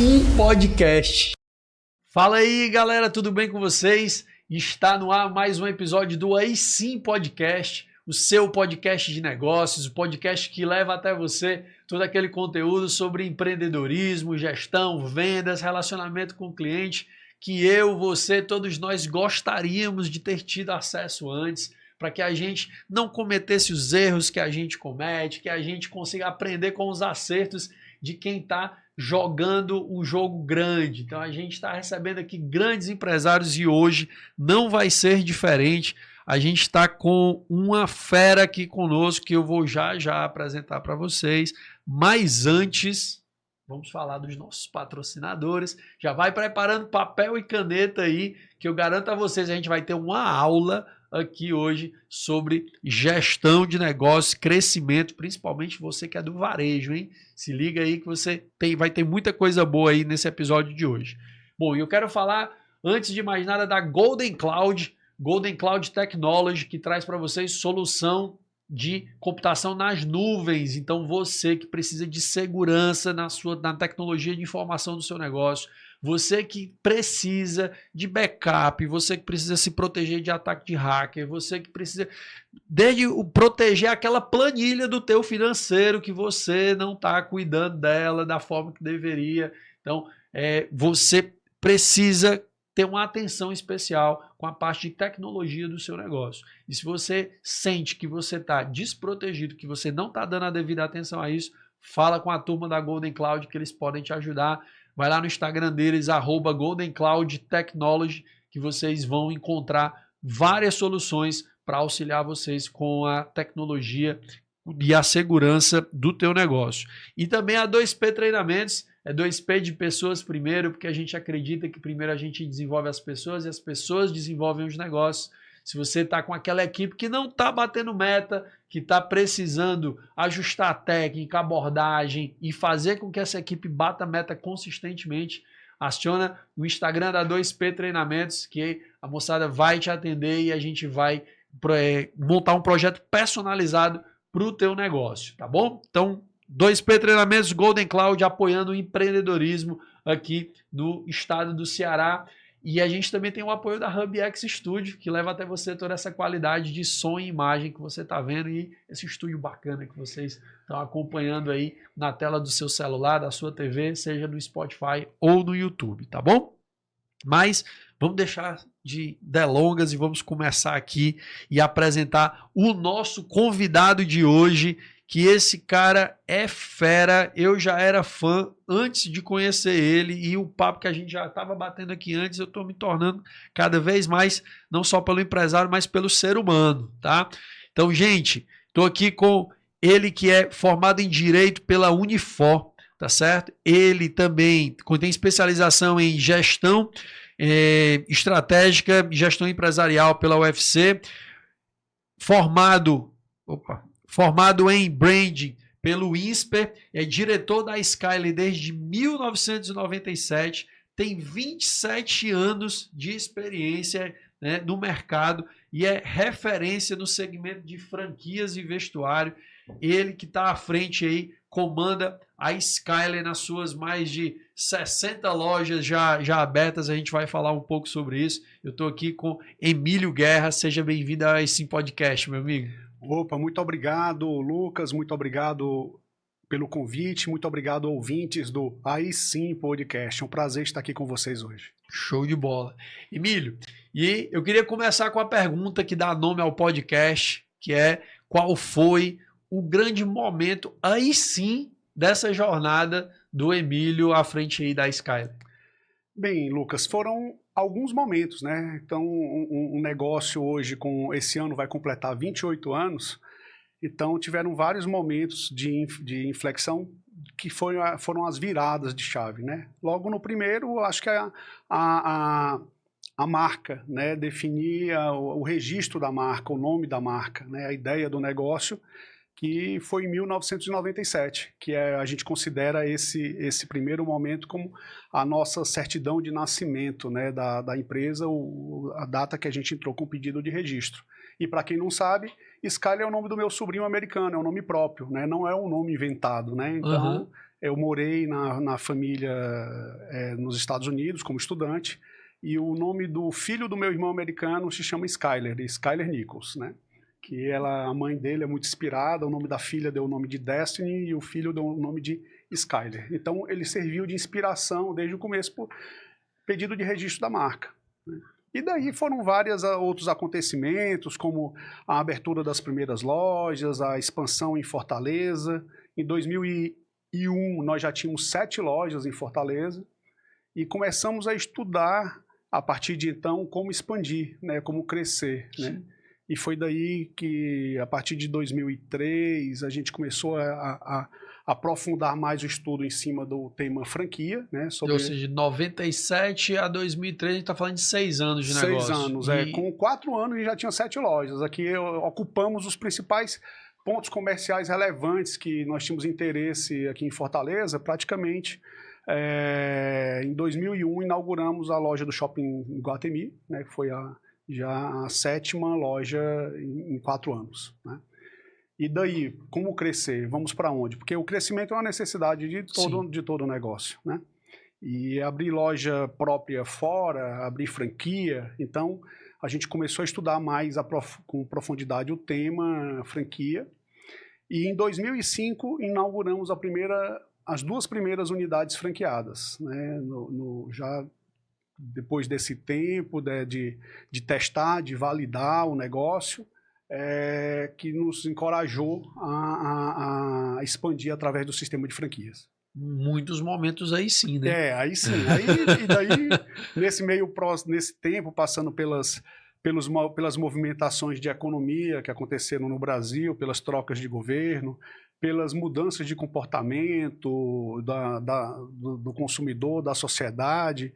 Sim Podcast. Fala aí, galera, tudo bem com vocês? Está no ar mais um episódio do Aí Sim Podcast, o seu podcast de negócios, o podcast que leva até você todo aquele conteúdo sobre empreendedorismo, gestão, vendas, relacionamento com o cliente, que eu, você, todos nós gostaríamos de ter tido acesso antes, para que a gente não cometesse os erros que a gente comete, que a gente consiga aprender com os acertos de quem está jogando um jogo grande. Então a gente está recebendo aqui grandes empresários e hoje não vai ser diferente. A gente está com uma fera aqui conosco que eu vou já apresentar para vocês. Mas antes, vamos falar dos nossos patrocinadores. Já vai preparando papel e caneta aí, que eu garanto a vocês, a gente vai ter uma aula aqui hoje sobre gestão de negócios, crescimento, principalmente você que é do varejo, hein? Se liga aí que você vai ter muita coisa boa aí nesse episódio de hoje. Bom, eu quero falar, antes de mais nada, da Golden Cloud Technology, que traz para vocês solução de computação nas nuvens. Então você que precisa de segurança na tecnologia de informação do seu negócio, você que precisa de backup, você que precisa se proteger de ataque de hacker, você que precisa proteger aquela planilha do teu financeiro que você não está cuidando dela da forma que deveria. Então, você precisa ter uma atenção especial com a parte de tecnologia do seu negócio. E se você sente que você está desprotegido, que você não está dando a devida atenção a isso, fala com a turma da Golden Cloud que eles podem te ajudar. Vai lá no Instagram deles, @GoldenCloudTechnology, que vocês vão encontrar várias soluções para auxiliar vocês com a tecnologia e a segurança do teu negócio. E também a 2P Treinamentos, 2P de pessoas primeiro, porque a gente acredita que primeiro a gente desenvolve as pessoas e as pessoas desenvolvem os negócios. Se você está com aquela equipe que não está batendo meta, que está precisando ajustar a técnica, a abordagem e fazer com que essa equipe bata a meta consistentemente, aciona o Instagram da 2P Treinamentos, que a moçada vai te atender e a gente vai montar um projeto personalizado para o teu negócio, tá bom? Então, 2P Treinamentos, Golden Cloud, apoiando o empreendedorismo aqui no estado do Ceará. E a gente também tem o apoio da HubX Studio, que leva até você toda essa qualidade de som e imagem que você está vendo e esse estúdio bacana que vocês estão acompanhando aí na tela do seu celular, da sua TV, seja no Spotify ou no YouTube, tá bom? Mas vamos deixar de delongas e vamos começar aqui e apresentar o nosso convidado de hoje, que esse cara é fera. Eu já era fã antes de conhecer ele e o papo que a gente já estava batendo aqui antes, eu estou me tornando cada vez mais, não só pelo empresário, mas pelo ser humano, tá? Então, gente, estou aqui com ele que é formado em Direito pela Unifor, tá certo? Ele também tem especialização em gestão estratégica, gestão empresarial pela UFC, formado em branding pelo INSPER, é diretor da Skyler desde 1997, tem 27 anos de experiência, né, no mercado e é referência no segmento de franquias e vestuário. Ele que está à frente aí, comanda a Skyler nas suas mais de 60 lojas já abertas. A gente vai falar um pouco sobre isso. Eu estou aqui com Emílio Guerra. Seja bem-vindo a esse podcast, meu amigo. Opa, muito obrigado, Lucas, muito obrigado pelo convite, muito obrigado, ouvintes do Aí Sim Podcast. É um prazer estar aqui com vocês hoje. Show de bola. Emílio, e eu queria começar com a pergunta que dá nome ao podcast, que é: qual foi o grande momento, aí sim, dessa jornada do Emílio à frente aí da Skyler? Bem, Lucas, foram alguns momentos, né? Então, um negócio hoje, esse ano vai completar 28 anos, então tiveram vários momentos de inflexão que foram as viradas de chave, né? Logo no primeiro, acho que a marca, né? Definir o registro da marca, o nome da marca, né? A ideia do negócio, que foi em 1997, que a gente considera esse primeiro momento como a nossa certidão de nascimento, né, da empresa, a data que a gente entrou com o pedido de registro. E para quem não sabe, Skyler é o nome do meu sobrinho americano, é um nome próprio, né, não é um nome inventado, né, então Eu morei na família nos Estados Unidos como estudante, e o nome do filho do meu irmão americano se chama Skyler Nichols, né? Que a mãe dele é muito inspirada, o nome da filha deu o nome de Destiny e o filho deu o nome de Skyler. Então ele serviu de inspiração desde o começo por pedido de registro da marca, né? E daí foram vários outros acontecimentos, como a abertura das primeiras lojas, a expansão em Fortaleza. Em 2001 nós já tínhamos 7 lojas em Fortaleza e começamos a estudar a partir de então como expandir, né, como crescer, né? E foi daí que, a partir de 2003, a gente começou a aprofundar mais o estudo em cima do tema franquia, né? Ou seja, de 97 a 2003, a gente está falando de 6 anos de negócio. 6 anos, Com 4 anos a gente já tinha 7 lojas. Aqui ocupamos os principais pontos comerciais relevantes que nós tínhamos interesse aqui em Fortaleza, praticamente. Em 2001 inauguramos a loja do Shopping Iguatemi, né? Que foi já a 7ª loja em 4 anos, né? E daí, como crescer? Vamos para onde? Porque o crescimento é uma necessidade de todo negócio, né? E abrir loja própria fora, abrir franquia, então a gente começou a estudar mais com profundidade o tema franquia. E em 2005 inauguramos as 2 primeiras unidades franqueadas, né? Já depois desse tempo de testar, de validar o negócio, que nos encorajou a expandir através do sistema de franquias. Muitos momentos aí sim, né? Aí sim. E daí, nesse tempo, passando pelas movimentações de economia que aconteceram no Brasil, pelas trocas de governo, pelas mudanças de comportamento do consumidor, da sociedade,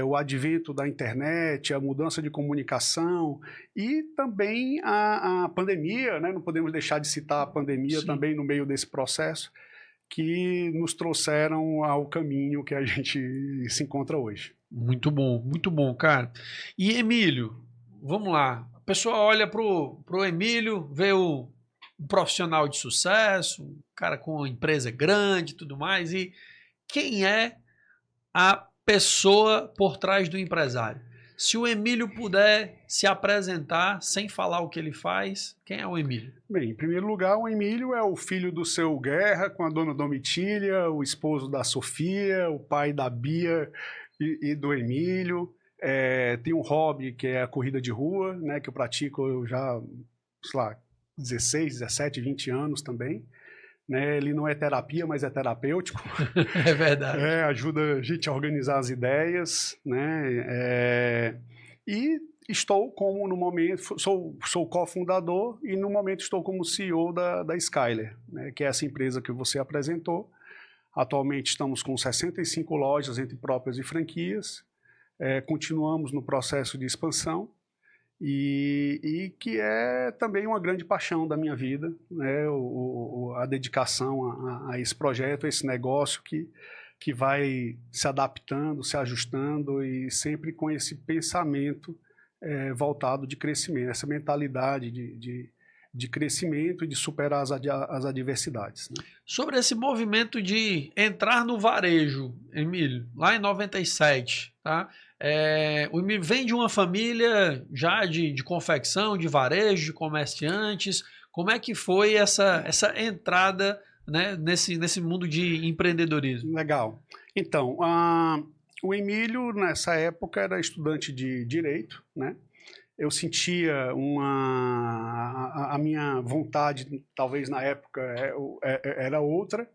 o advento da internet, a mudança de comunicação e também a pandemia, né? Não podemos deixar de citar a pandemia também no meio desse processo, que nos trouxeram ao caminho que a gente se encontra hoje. Muito bom, cara. E Emílio, vamos lá. A pessoa olha pro Emílio, vê um profissional de sucesso, um cara com uma empresa grande e tudo mais, e quem é a pessoa por trás do empresário? Se o Emílio puder se apresentar sem falar o que ele faz, quem é o Emílio? Bem, em primeiro lugar, o Emílio é o filho do seu Guerra com a dona Domitília, o esposo da Sofia, o pai da Bia e do Emílio. Tem um hobby que é a corrida de rua, né, que eu pratico já, sei lá, 16, 17, 20 anos também. Né, ele não é terapia, mas é terapêutico. É verdade. Ajuda a gente a organizar as ideias, né? E estou como, no momento, sou cofundador e no momento estou como CEO da Skyler, né, que é essa empresa que você apresentou. Atualmente estamos com 65 lojas entre próprias e franquias. Continuamos no processo de expansão. E que é também uma grande paixão da minha vida, né? A dedicação a esse projeto, a esse negócio que vai se adaptando, se ajustando e sempre com esse pensamento voltado de crescimento, essa mentalidade de crescimento e de superar as adversidades, né? Sobre esse movimento de entrar no varejo, Emílio, lá em 97, tá? O Emílio vem de uma família já de confecção, de varejo, de comerciantes. Como é que foi essa entrada, né, nesse mundo de empreendedorismo? Legal. Então, o Emílio, nessa época, era estudante de Direito, né? Eu sentia a minha vontade, talvez na época era outra,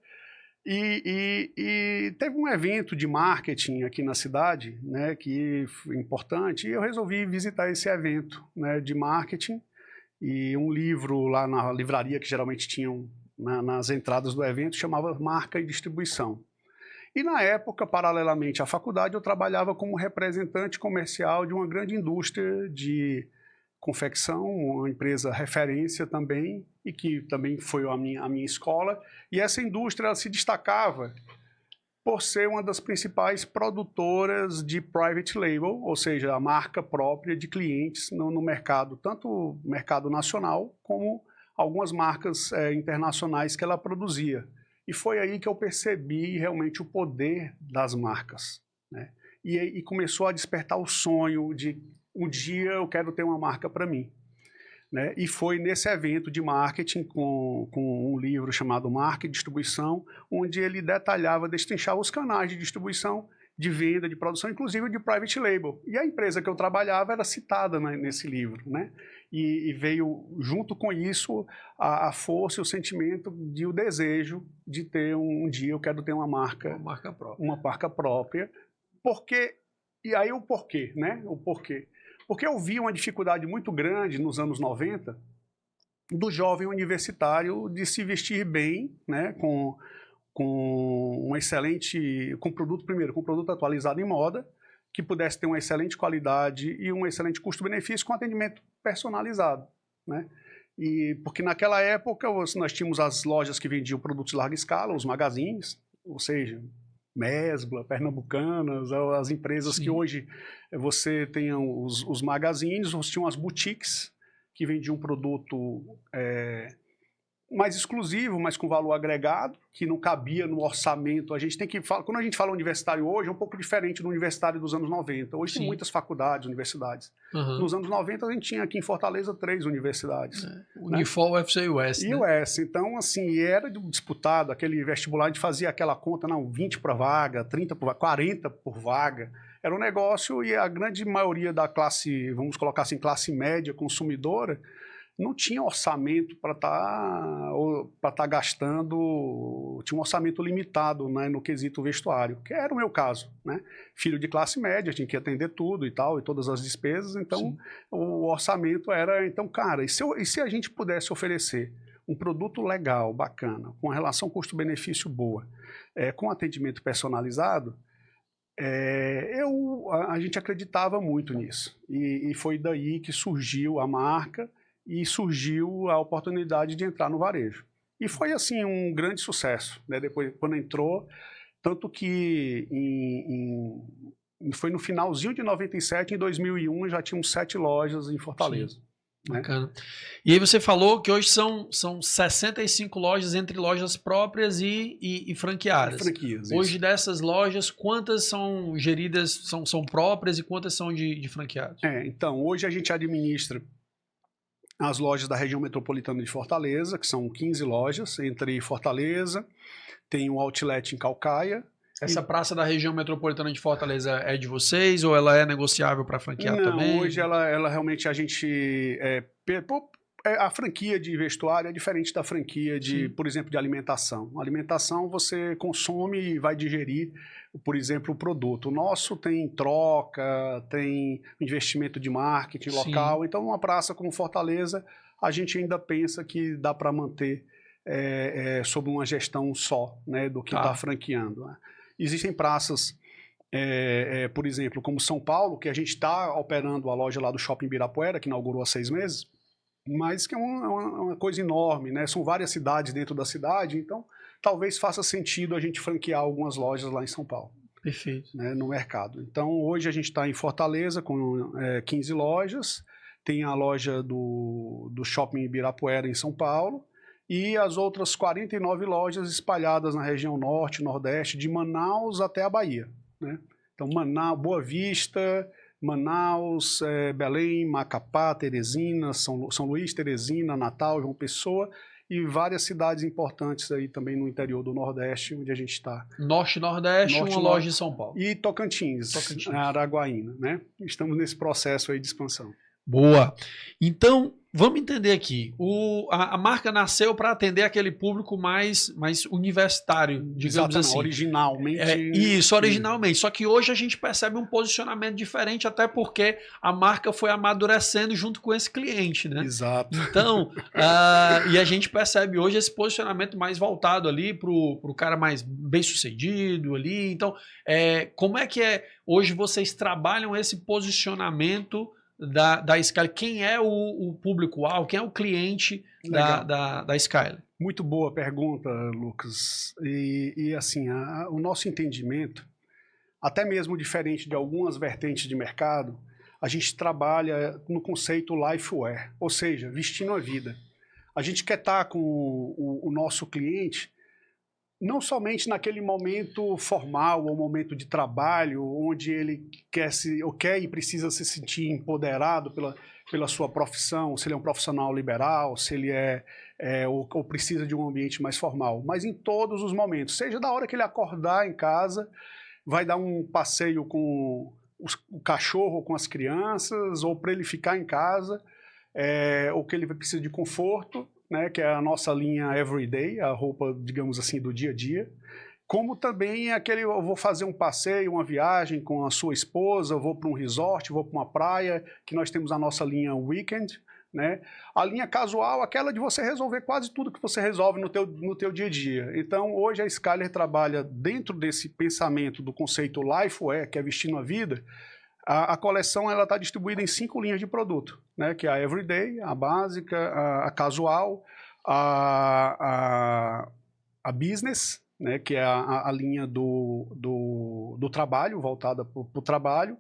e teve um evento de marketing aqui na cidade, né, que foi importante, e eu resolvi visitar esse evento, né, de marketing, e um livro lá na livraria que geralmente tinham nas entradas do evento chamava Marca e Distribuição. E na época, paralelamente à faculdade, eu trabalhava como representante comercial de uma grande indústria de confecção, uma empresa referência também, e que também foi a minha escola. E essa indústria ela se destacava por ser uma das principais produtoras de private label, ou seja, a marca própria de clientes no mercado, tanto o mercado nacional como algumas marcas internacionais que ela produzia. E foi aí que eu percebi realmente o poder das marcas, né? E começou a despertar o sonho de um dia eu quero ter uma marca para mim, né? E foi nesse evento de marketing com um livro chamado Marca e Distribuição, onde ele detalhava, destrinchava os canais de distribuição, de venda, de produção, inclusive de private label. E a empresa que eu trabalhava era citada nesse livro, né? E veio junto com isso a força e o sentimento o desejo de ter um dia eu quero ter uma marca própria. Uma marca própria. Porque, e aí o porquê, né? O porquê. Porque eu vi uma dificuldade muito grande nos anos 90 do jovem universitário de se vestir bem, né? Com um excelente, com produto atualizado em moda, que pudesse ter uma excelente qualidade e um excelente custo-benefício com atendimento personalizado, né? E porque naquela época nós tínhamos as lojas que vendiam produtos de larga escala, os magazines, ou seja, Mesbla, Pernambucanas, as empresas que hoje você tem os magazines, você tinha as boutiques que vendiam um produto mais exclusivo, mas com valor agregado, que não cabia no orçamento. A gente tem que falar, quando a gente fala universitário hoje, é um pouco diferente do universitário dos anos 90. Hoje tem muitas faculdades, universidades. Nos anos 90 a gente tinha aqui em Fortaleza 3 universidades. Unifor, UFC e US, E né? US. Então, assim, era disputado, aquele vestibular, a gente fazia aquela conta, não, 20 por vaga, 30 por vaga, 40 por vaga. Era um negócio e a grande maioria da classe, vamos colocar assim, classe média consumidora, não tinha orçamento para tá gastando, tinha um orçamento limitado, né, no quesito vestuário, que era o meu caso, né? Filho de classe média, tinha que atender tudo e tal, e todas as despesas, então o orçamento era, então, cara, e se a gente pudesse oferecer um produto legal, bacana, com uma relação custo-benefício boa, com atendimento personalizado, a gente acreditava muito nisso, e foi daí que surgiu a marca, e surgiu a oportunidade de entrar no varejo. E foi, assim, um grande sucesso, né? Depois, quando entrou, tanto que foi no finalzinho de 97, em 2001, já tínhamos 7 lojas em Fortaleza. Né? Bacana. E aí você falou que hoje são 65 lojas entre lojas próprias e franqueadas. Franquias, hoje isso. Dessas lojas, quantas são geridas, são próprias e quantas são de franqueados? Então, hoje a gente administra as lojas da região metropolitana de Fortaleza, que são 15 lojas, entre Fortaleza, tem um outlet em Caucaia. Essa praça da região metropolitana de Fortaleza é de vocês ou ela é negociável para franquear também? Não, hoje ela realmente a gente... a franquia de vestuário é diferente da franquia de, por exemplo, de alimentação. A alimentação você consome e vai digerir, por exemplo, o produto. O nosso tem troca, tem investimento de marketing local. Então, uma praça como Fortaleza, a gente ainda pensa que dá para manter sob uma gestão só, né, do que está franqueando. Né? Existem praças, por exemplo, como São Paulo, que a gente está operando a loja lá do Shopping Ibirapuera, que inaugurou há 6 meses, mas que é uma coisa enorme, né? São várias cidades dentro da cidade, então talvez faça sentido a gente franquear algumas lojas lá em São Paulo. Perfeito. Né, no mercado. Então, hoje a gente está em Fortaleza com 15 lojas, tem a loja do Shopping Ibirapuera em São Paulo, e as outras 49 lojas espalhadas na região norte, nordeste, de Manaus até a Bahia. Né? Então, Manaus, Boa Vista, Manaus, Belém, Macapá, Teresina, São Luís, Teresina, Natal, João Pessoa, e várias cidades importantes aí também no interior do Nordeste, onde a gente está. Norte e Nordeste, uma loja em São Paulo. E Tocantins. Araguaína, né? Estamos nesse processo aí de expansão. Boa. Então, vamos entender aqui. A marca nasceu para atender aquele público mais universitário, digamos assim. Originalmente. Isso, originalmente. Só que hoje a gente percebe um posicionamento diferente, até porque a marca foi amadurecendo junto com esse cliente, né? Exato. Então, e a gente percebe hoje esse posicionamento mais voltado ali para o cara mais bem-sucedido ali. Então, como é que hoje vocês trabalham esse posicionamento da Skyler? Quem é o público-alvo? Quem é o cliente da Skyler? Muito boa pergunta, Lucas. E assim, o nosso entendimento, até mesmo diferente de algumas vertentes de mercado, a gente trabalha no conceito lifewear, ou seja, vestindo a vida. A gente quer estar com o nosso cliente não somente naquele momento formal ou momento de trabalho, onde ele quer e precisa se sentir empoderado pela sua profissão, se ele é um profissional liberal, se ele ou precisa de um ambiente mais formal, mas em todos os momentos, seja da hora que ele acordar em casa, vai dar um passeio com o cachorro, com as crianças, ou para ele ficar em casa, ou que ele precisa de conforto, né, que é a nossa linha Everyday, a roupa, digamos assim, do dia a dia, como também eu vou fazer um passeio, uma viagem com a sua esposa, eu vou para um resort, vou para uma praia, que nós temos a nossa linha Weekend, né? A linha casual, aquela de você resolver quase tudo que você resolve no teu dia a dia. Então, hoje a Skyler trabalha dentro desse pensamento do conceito Lifewear, que é vestindo a vida. A coleção está distribuída em 5 linhas de produto, né? Que é a Everyday, a básica, a casual, a Business, né? Que é a linha do trabalho, voltada para o trabalho.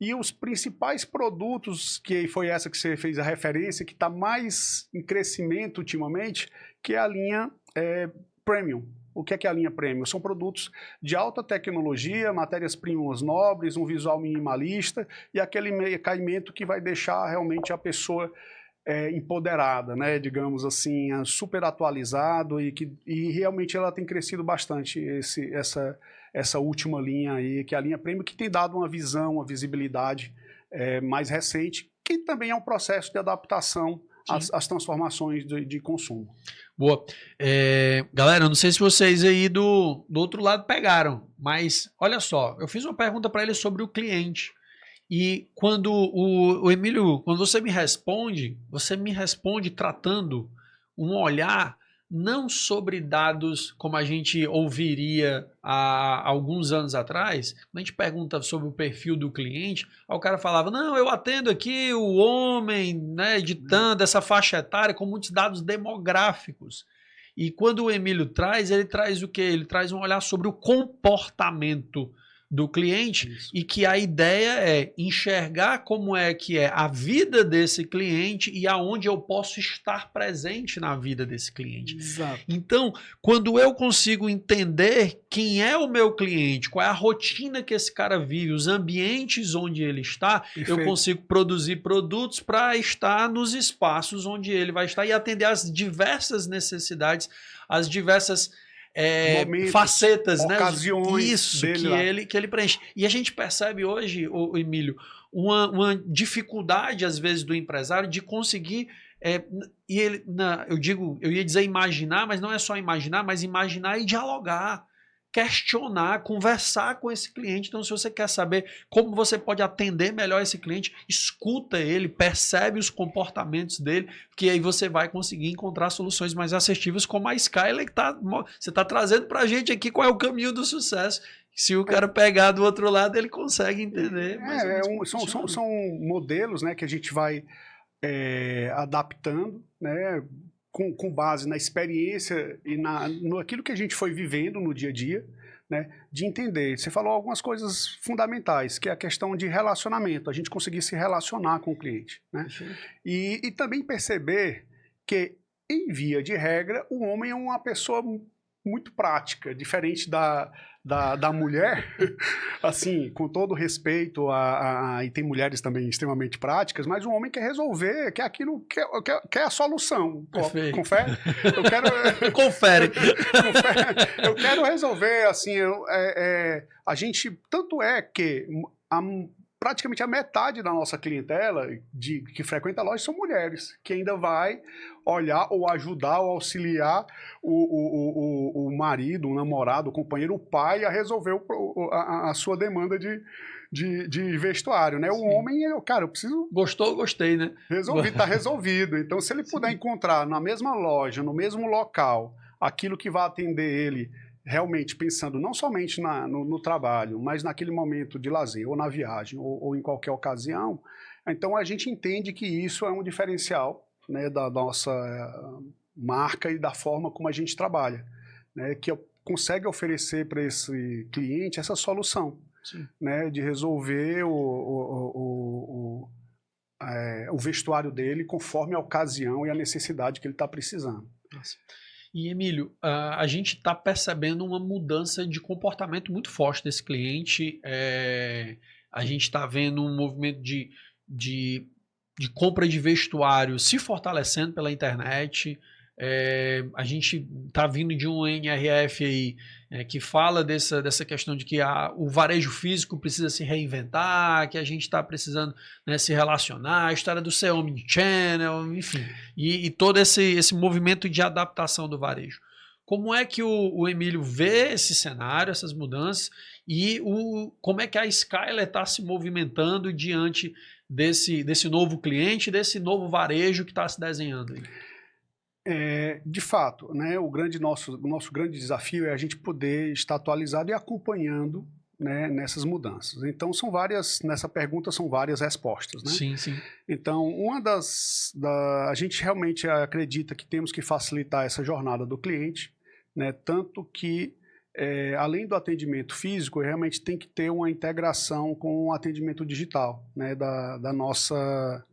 E os principais produtos, que foi essa que você fez a referência, que está mais em crescimento ultimamente, que é a linha Premium. O que é a linha Premium? São produtos de alta tecnologia, matérias-primas nobres, um visual minimalista e aquele caimento que vai deixar realmente a pessoa empoderada, né? Digamos assim, super atualizado e realmente ela tem crescido bastante essa última linha aí, que é a linha Premium, que tem dado uma visão, uma visibilidade mais recente, que também é um processo de adaptação às transformações de consumo. Boa. Galera, eu não sei se vocês aí do outro lado pegaram, mas olha só, eu fiz uma pergunta para ele sobre o cliente. E quando o Emílio, quando você me responde tratando um olhar não sobre dados como a gente ouviria há alguns anos atrás. Quando a gente pergunta sobre o perfil do cliente, aí o cara falava, não, eu atendo aqui o homem, né, de tanto, essa faixa etária, com muitos dados demográficos. E quando o Emílio traz, ele traz o quê? Ele traz um olhar sobre o comportamento do cliente. Isso. E que a ideia é enxergar como é que é a vida desse cliente e aonde eu posso estar presente na vida desse cliente. Exato. Então, quando eu consigo entender quem é o meu cliente, qual é a rotina que esse cara vive, os ambientes onde ele está, perfeito, eu consigo produzir produtos para estar nos espaços onde ele vai estar e atender às diversas necessidades, às diversas momentos, facetas, ocasiões, né? Isso que ele preenche. E a gente percebe hoje, Emílio, uma dificuldade às vezes do empresário de conseguir e ele, eu ia dizer imaginar, mas não é só imaginar, mas imaginar e dialogar, questionar, conversar com esse cliente. Então, se você quer saber como você pode atender melhor esse cliente, escuta ele, percebe os comportamentos dele, que aí você vai conseguir encontrar soluções mais assertivas, como a Skyler que você está trazendo para a gente aqui qual é o caminho do sucesso. Se o cara pegar do outro lado, ele consegue entender. São modelos, né, que a gente vai adaptando, né, com base na experiência e naquilo que a gente foi vivendo no dia a dia, né, de entender. Você falou algumas coisas fundamentais, que é a questão de relacionamento, a gente conseguir se relacionar com o cliente, né? E também perceber que, em via de regra, o homem é uma pessoa muito prática, diferente da mulher, assim, com todo respeito e tem mulheres também extremamente práticas, mas o homem quer resolver, quer aquilo, quer a solução. Confere? Confere. Eu quero resolver, assim, a gente, tanto é que praticamente a metade da nossa clientela que frequenta a loja são mulheres, que ainda vai olhar ou ajudar ou auxiliar o marido, o namorado, o companheiro, o pai a resolver a sua demanda de vestuário, né? Sim. O homem, cara, eu preciso... Gostou, gostei, né? Tá resolvido. Então, se ele puder encontrar na mesma loja, no mesmo local, aquilo que vai atender ele, realmente pensando não somente no trabalho, mas naquele momento de lazer, ou na viagem, ou em qualquer ocasião, então a gente entende que isso é um diferencial, né, da nossa marca e da forma como a gente trabalha, né, que consegue oferecer para esse cliente essa solução, né, de resolver o vestuário dele conforme a ocasião e a necessidade que ele está precisando. Nossa. E, Emílio, a gente está percebendo uma mudança de comportamento muito forte desse cliente. A gente está vendo um movimento de, de compra de vestuário se fortalecendo pela internet. A gente está vindo de um NRF aí que fala dessa questão de que o varejo físico precisa se reinventar, que a gente está precisando, né, se relacionar, a história do ser omnichannel, enfim, e todo esse movimento de adaptação do varejo. Como é que o Emílio vê esse cenário, essas mudanças, e como é que a Skyler está se movimentando diante desse novo cliente, desse novo varejo que está se desenhando aí? De fato, né, o nosso grande desafio é a gente poder estar atualizado e acompanhando, né, nessas mudanças. Então, nessa pergunta são várias respostas, né? Sim, sim. Então, a gente realmente acredita que temos que facilitar essa jornada do cliente, né, tanto que, além do atendimento físico, realmente tem que ter uma integração com o atendimento digital, né, da nossa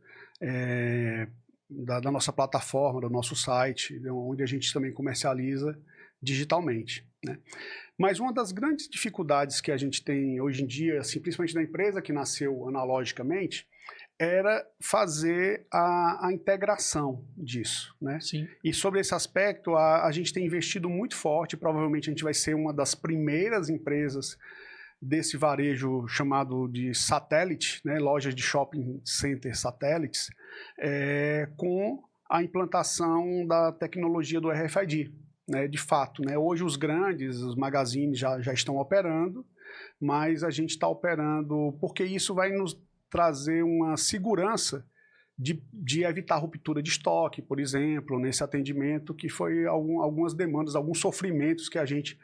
plataforma, do nosso site, onde a gente também comercializa digitalmente, né? Mas uma das grandes dificuldades que a gente tem hoje em dia, assim, principalmente na empresa que nasceu analogicamente, era fazer a integração disso, né? Sim. E sobre esse aspecto, a gente tem investido muito forte, provavelmente a gente vai ser uma das primeiras empresas desse varejo chamado de satélite, né, lojas de shopping center satélites, com a implantação da tecnologia do RFID, né, de fato, né, hoje os magazines já estão operando, mas a gente está operando porque isso vai nos trazer uma segurança de evitar ruptura de estoque, por exemplo, nesse atendimento, que foi algumas demandas, alguns sofrimentos que a gente,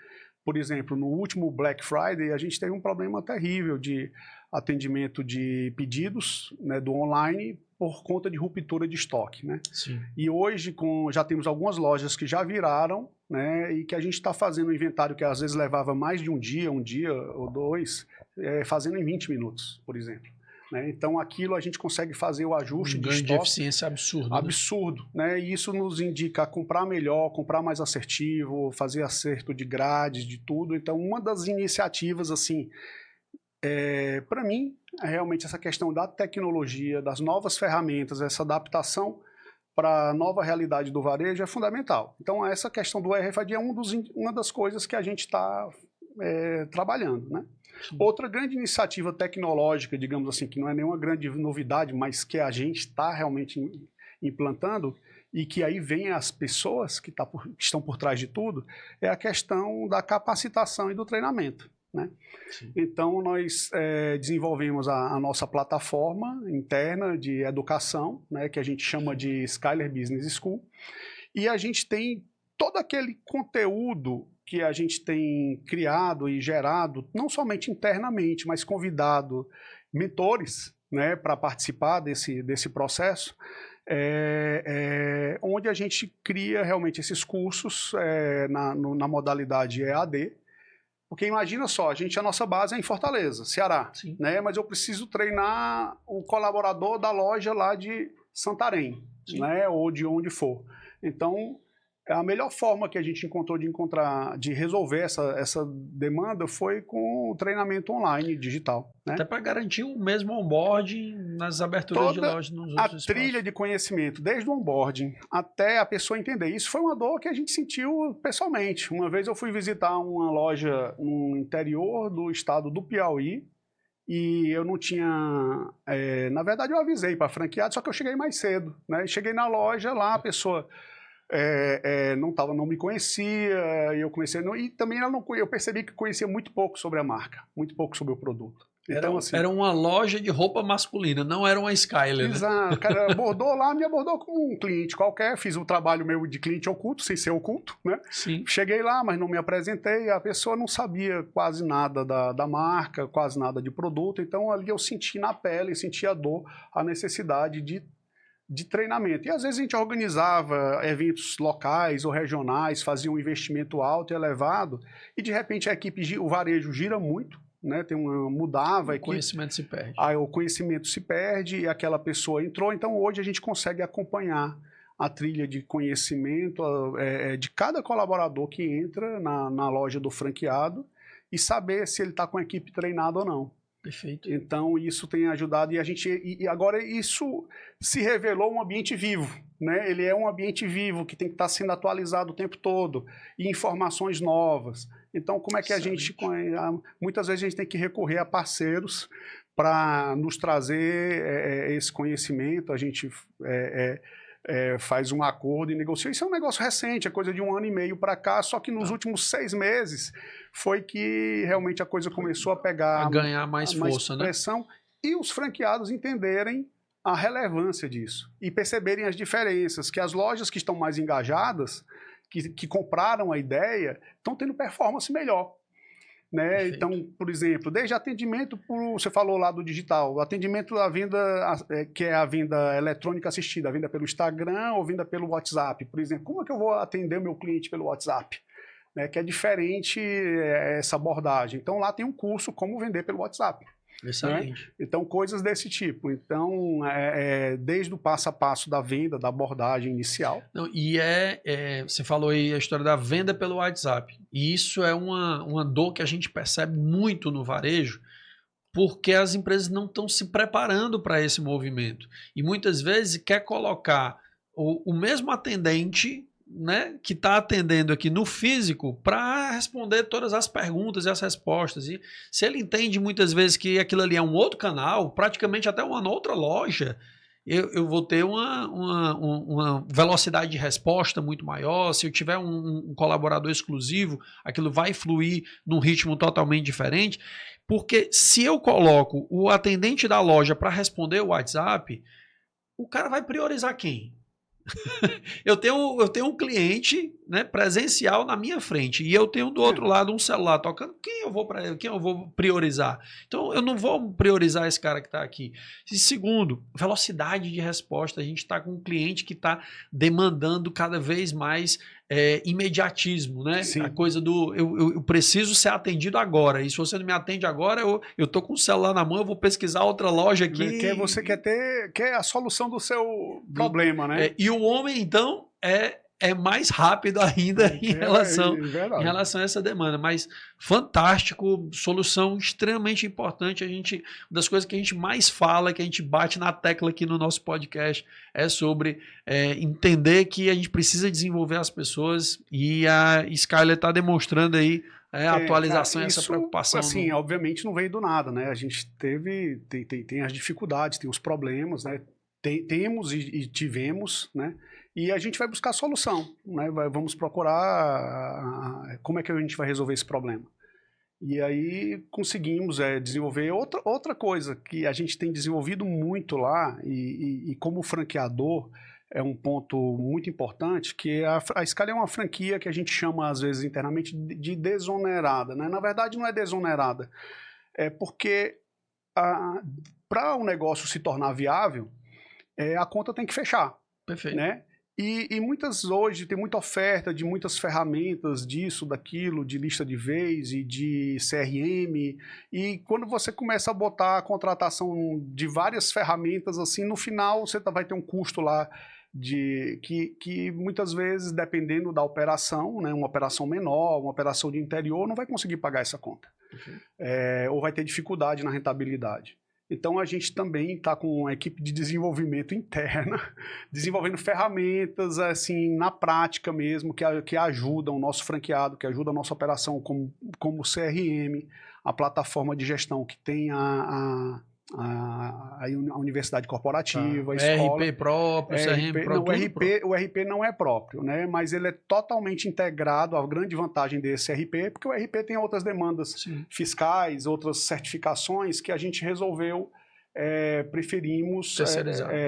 por exemplo, no último Black Friday, a gente teve um problema terrível de atendimento de pedidos, né, do online por conta de ruptura de estoque, né? Sim. E hoje já temos algumas lojas que já viraram, né, e que a gente está fazendo um inventário que às vezes levava mais de um dia ou dois, fazendo em 20 minutos, por exemplo. Né? Então, aquilo a gente consegue fazer o ajuste de ganho estoque. de eficiência absurdo. Absurdo, né? E isso nos indica comprar melhor, comprar mais assertivo, fazer acerto de grades, de tudo. Então, uma das iniciativas, assim, para mim, é realmente essa questão da tecnologia, das novas ferramentas, essa adaptação para a nova realidade do varejo é fundamental. Então, essa questão do RFID é uma das coisas que a gente está trabalhando, né? Sim. Outra grande iniciativa tecnológica, digamos assim, que não é nenhuma grande novidade, mas que a gente está realmente implantando e que aí vem as pessoas que estão por trás de tudo, é a questão da capacitação e do treinamento, né? Então, nós desenvolvemos a nossa plataforma interna de educação, né, que a gente chama de Skyler Business School, e a gente tem todo aquele conteúdo que a gente tem criado e gerado, não somente internamente, mas convidado mentores, né, para participar desse processo, onde a gente cria realmente esses cursos na modalidade EAD, porque imagina só, a nossa base é em Fortaleza, Ceará, né, mas eu preciso treinar o colaborador da loja lá de Santarém, né, ou de onde for. Então, a melhor forma que a gente encontrou de resolver essa demanda foi com o treinamento online, digital, né? Até para garantir o mesmo onboarding nas aberturas de loja nos outros espaços. A trilha de conhecimento, desde o onboarding até a pessoa entender. Isso foi uma dor que a gente sentiu pessoalmente. Uma vez eu fui visitar uma loja no interior do estado do Piauí, e eu não tinha... na verdade, eu avisei para franqueado, só que eu cheguei mais cedo, né? Cheguei na loja, lá a pessoa... não me conhecia, e eu comecei e também eu percebi que conhecia muito pouco sobre a marca, muito pouco sobre o produto. Então, era uma loja de roupa masculina, não era uma Skyler, né? Exato, o cara me abordou como um cliente qualquer, fiz o trabalho meu de cliente oculto, sem ser oculto, né? Sim. Cheguei lá, mas não me apresentei, a pessoa não sabia quase nada da marca, quase nada de produto, então ali eu senti na pele, senti a dor, a necessidade de treinamento. E às vezes a gente organizava eventos locais ou regionais, fazia um investimento alto e elevado, e de repente o varejo gira muito, né? Mudava. O conhecimento se perde. O conhecimento se perde e aquela pessoa entrou. Então hoje a gente consegue acompanhar a trilha de conhecimento de cada colaborador que entra na loja do franqueado e saber se ele está com a equipe treinada ou não. Perfeito. Então, isso tem ajudado e agora isso se revelou um ambiente vivo, né? Ele é um ambiente vivo que tem que estar sendo atualizado o tempo todo e informações novas. Então, como é que muitas vezes a gente tem que recorrer a parceiros para nos trazer esse conhecimento, a gente faz um acordo e negocia. Isso é um negócio recente, é coisa de 1 ano e meio para cá, só que nos últimos 6 meses foi que realmente a coisa começou a pegar... A ganhar mais força, pressão, né? E os franqueados entenderem a relevância disso e perceberem as diferenças, que as lojas que estão mais engajadas, que compraram a ideia, estão tendo performance melhor. Né? Então, por exemplo, desde atendimento, você falou lá do digital, atendimento à venda, que é a venda eletrônica assistida, a venda pelo Instagram ou venda pelo WhatsApp, por exemplo. Como é que eu vou atender o meu cliente pelo WhatsApp? Né? Que é diferente essa abordagem. Então, lá tem um curso como vender pelo WhatsApp. Excelente. Né? Então, coisas desse tipo. Então, desde o passo a passo da venda, da abordagem inicial. Não, e você falou aí a história da venda pelo WhatsApp. E isso é uma dor que a gente percebe muito no varejo, porque as empresas não estão se preparando para esse movimento. E muitas vezes quer colocar o mesmo atendente, né, que está atendendo aqui no físico para responder todas as perguntas e as respostas. E se ele entende muitas vezes que aquilo ali é um outro canal, praticamente até uma outra loja, eu vou ter uma velocidade de resposta muito maior. Se eu tiver um colaborador exclusivo, aquilo vai fluir num ritmo totalmente diferente. Porque se eu coloco o atendente da loja para responder o WhatsApp, o cara vai priorizar quem? Eu tenho um cliente, né, presencial na minha frente e eu tenho do outro lado um celular tocando. Quem eu vou priorizar? Então eu não vou priorizar esse cara que está aqui. E segundo, velocidade de resposta. A gente está com um cliente que está demandando cada vez mais imediatismo, né? Sim. A coisa do eu preciso ser atendido agora. E se você não me atende agora, eu tô com o celular na mão, eu vou pesquisar outra loja aqui. Você quer a solução do seu problema, né? E o homem, então, é mais rápido ainda em relação a essa demanda. Mas fantástico, solução extremamente importante. Uma das coisas que a gente mais fala, que a gente bate na tecla aqui no nosso podcast, é sobre entender que a gente precisa desenvolver as pessoas, e a Skyler está demonstrando aí a atualização e essa preocupação. Assim, obviamente não veio do nada, né? A gente tem as dificuldades, tem os problemas, né? Temos e tivemos, né? E a gente vai buscar solução, né? Vamos procurar como é que a gente vai resolver esse problema. E aí conseguimos desenvolver outra coisa que a gente tem desenvolvido muito lá, e como franqueador é um ponto muito importante, que a Skyler é uma franquia que a gente chama às vezes internamente de desonerada, né? Na verdade não é desonerada, é porque para o negócio se tornar viável, a conta tem que fechar. Perfeito. Né? E muitas hoje tem muita oferta de muitas ferramentas disso, daquilo, de lista de vez e de CRM, e quando você começa a botar a contratação de várias ferramentas, assim, no final você vai ter um custo lá que muitas vezes, dependendo da operação, né, uma operação menor, uma operação de interior, não vai conseguir pagar essa conta. Ou vai ter dificuldade na rentabilidade. Então, a gente também está com uma equipe de desenvolvimento interna, desenvolvendo ferramentas, assim, na prática mesmo, que ajudam o nosso franqueado, que ajudam a nossa operação, como o CRM, a plataforma de gestão que tem a universidade corporativa, a escola. RP próprio, CRM próprio. O RP não é próprio, né? Mas ele é totalmente integrado. A grande vantagem desse RP, porque o RP tem outras demandas fiscais, outras certificações que a gente resolveu, preferimos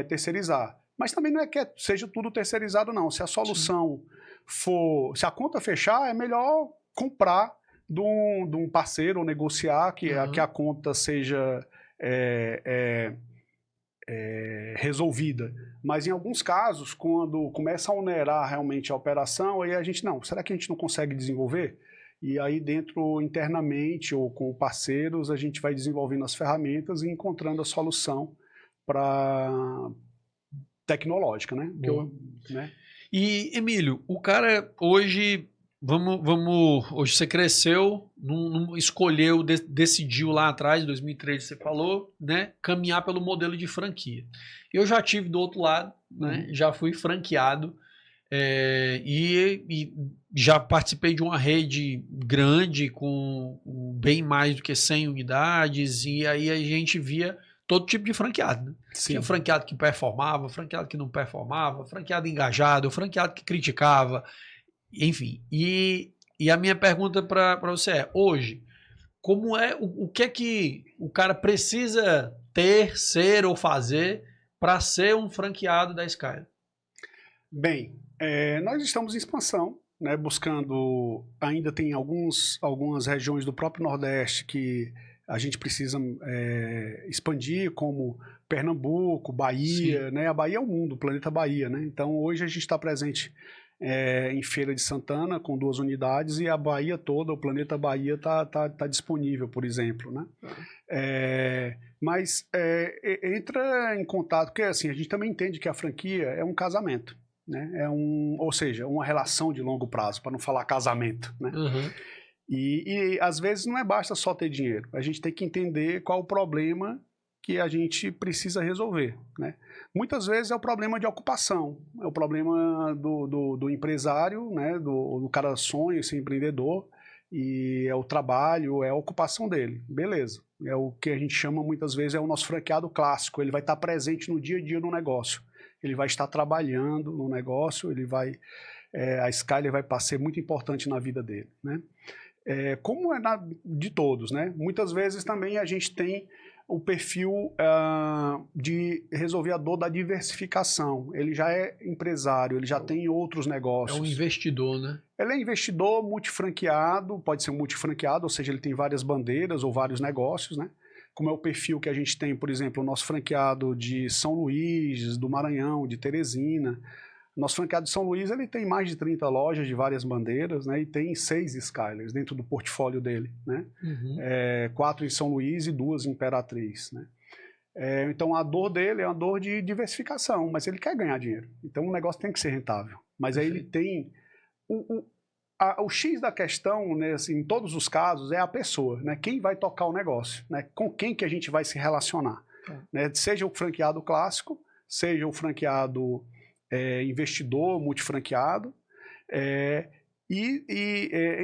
terceirizar. Mas também não é que seja tudo terceirizado, não. Se a solução se a conta fechar, é melhor comprar de um parceiro ou negociar que a conta seja resolvida. Mas em alguns casos, quando começa a onerar realmente a operação, aí a gente, será que a gente não consegue desenvolver? E aí internamente ou com parceiros, a gente vai desenvolvendo as ferramentas e encontrando a solução tecnológica, né? né? E, Emílio, o cara hoje, hoje você cresceu, escolheu, decidiu lá atrás, em 2013 você falou, né, caminhar pelo modelo de franquia. Eu já tive do outro lado, né, já fui franqueado, e já participei de uma rede grande com bem mais do que 100 unidades, e aí a gente via todo tipo de franqueado, né? Tinha franqueado que performava, franqueado que não performava, franqueado engajado, franqueado que criticava, enfim. E a minha pergunta para você é, hoje, como é, o que é que o cara precisa ter, ser ou fazer para ser um franqueado da Skyler? Bem, nós estamos em expansão, né, buscando, ainda tem algumas regiões do próprio Nordeste que a gente precisa expandir, como Pernambuco, Bahia, né? A Bahia é o mundo, o planeta Bahia, né? Então hoje a gente está presente em Feira de Santana com 2 unidades e a Bahia toda, o planeta Bahia tá disponível, por exemplo, né? Mas entra em contato, porque assim, a gente também entende que a franquia é um casamento, né? Ou seja, uma relação de longo prazo, para não falar casamento, né? Uhum. E às vezes não basta só ter dinheiro, a gente tem que entender qual o problema que a gente precisa resolver, né? Muitas vezes é o problema de ocupação, é o problema do empresário, né? Do cara sonha ser empreendedor, e é o trabalho, é a ocupação dele, beleza. É o que a gente chama muitas vezes, é o nosso franqueado clássico, ele vai estar presente no dia a dia no negócio, ele vai estar trabalhando no negócio, a Skyler vai ser muito importante na vida dele, né? Como de todos, né? Muitas vezes também a gente tem o perfil de resolver a dor da diversificação. Ele já é empresário, ele já tem outros negócios. É um investidor, né? Ele é investidor multifranqueado, pode ser um multifranqueado, ou seja, ele tem várias bandeiras ou vários negócios, né? Como é o perfil que a gente tem, por exemplo, o nosso franqueado de São Luís, do Maranhão, de Teresina. Nosso franqueado de São Luís, ele tem mais de 30 lojas de várias bandeiras, né? E tem 6 Skylers dentro do portfólio dele, né? 4 em São Luís e 2 em Imperatriz, né? Então a dor dele é uma dor de diversificação, mas ele quer ganhar dinheiro. Então o negócio tem que ser rentável. Mas aí ele tem... O X da questão, né, assim, em todos os casos, é a pessoa, né? Quem vai tocar o negócio, né? Com quem que a gente vai se relacionar. Né? Seja o franqueado clássico, seja o franqueado... investidor, multifranqueado,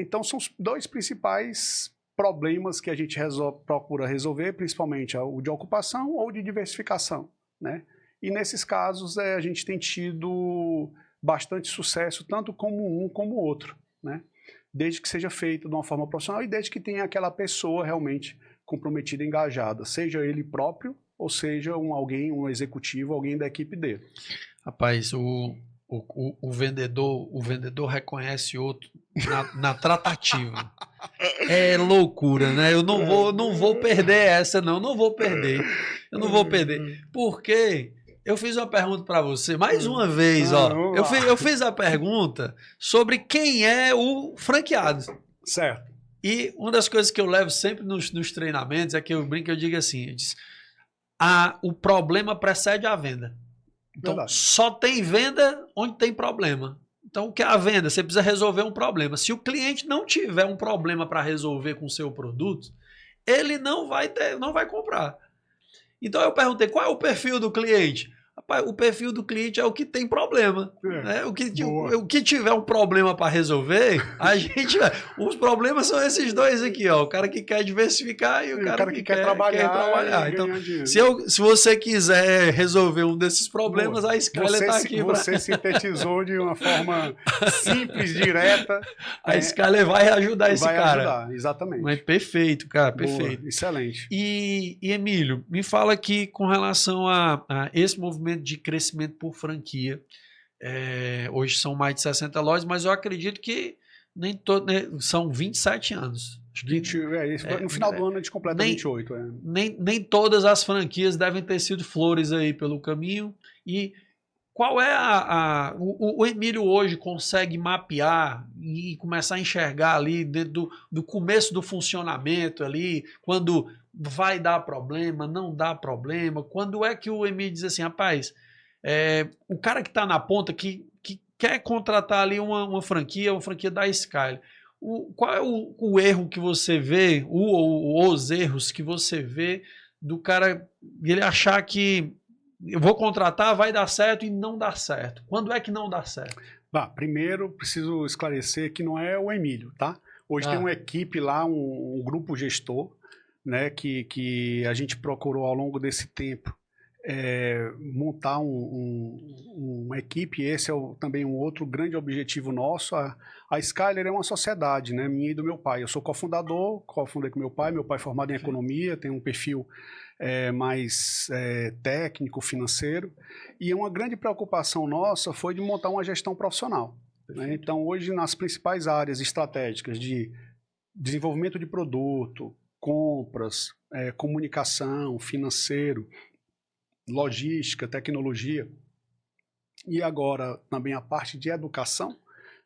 então são os 2 principais problemas que a gente procura resolver, principalmente o de ocupação ou de diversificação, né? E nesses casos a gente tem tido bastante sucesso, tanto como um como o outro, né? Desde que seja feito de uma forma profissional e desde que tenha aquela pessoa realmente comprometida, engajada, seja ele próprio ou seja um executivo, alguém da equipe dele. Rapaz, o vendedor reconhece outro na tratativa. É loucura, né? Eu não vou perder essa, não vou perder. Eu não vou perder. Porque eu fiz uma pergunta para você, mais uma vez, ó. Eu fiz a pergunta sobre quem é o franqueado. Certo. E uma das coisas que eu levo sempre nos treinamentos é que eu brinco, eu digo assim, o problema precede a venda. Então, verdade. Só tem venda onde tem problema. Então, o que é a venda? Você precisa resolver um problema. Se o cliente não tiver um problema para resolver com o seu produto, ele não vai comprar. Então, eu perguntei, qual é o perfil do cliente? Rapaz, o perfil do cliente é o que tem problema. Né? O que tiver um problema para resolver, os problemas são esses 2 aqui, ó. O cara que quer diversificar e o cara que quer trabalhar. Então, se você quiser resolver um desses problemas, a Skyler está aqui. Você sintetizou de uma forma simples, direta. A Skyler vai ajudar esse cara. Vai ajudar, exatamente. Mas perfeito, cara, perfeito. Boa, excelente. E Emílio, me fala aqui com relação a esse movimento de crescimento por franquia. Hoje são mais de 60 lojas, mas eu acredito que nem todo, né, são 27 anos. No final do ano a gente completa 28. Nem todas as franquias devem ter sido flores aí pelo caminho. E qual é o Emílio hoje consegue mapear e começar a enxergar ali dentro do começo do funcionamento ali, quando vai dar problema, não dá problema, quando é que o Emílio diz assim, rapaz, o cara que está na ponta, que quer contratar ali uma franquia da Skyler. Qual é o erro que você vê, ou os erros que você vê do cara, ele achar que eu vou contratar, vai dar certo e não dá certo? Quando é que não dá certo? Primeiro, preciso esclarecer que não é o Emílio, tá? Hoje tem uma equipe lá, um grupo gestor, né, que a gente procurou ao longo desse tempo montar uma equipe. Esse é também um outro grande objetivo nosso. A Skyler é uma sociedade, né, minha e do meu pai. Eu sou cofundador, cofundei com meu pai é formado em economia, tem um perfil mais técnico, financeiro, e uma grande preocupação nossa foi de montar uma gestão profissional. Né? Então, hoje, nas principais áreas estratégicas de desenvolvimento de produto, compras, comunicação, financeiro, logística, tecnologia, e agora também a parte de educação,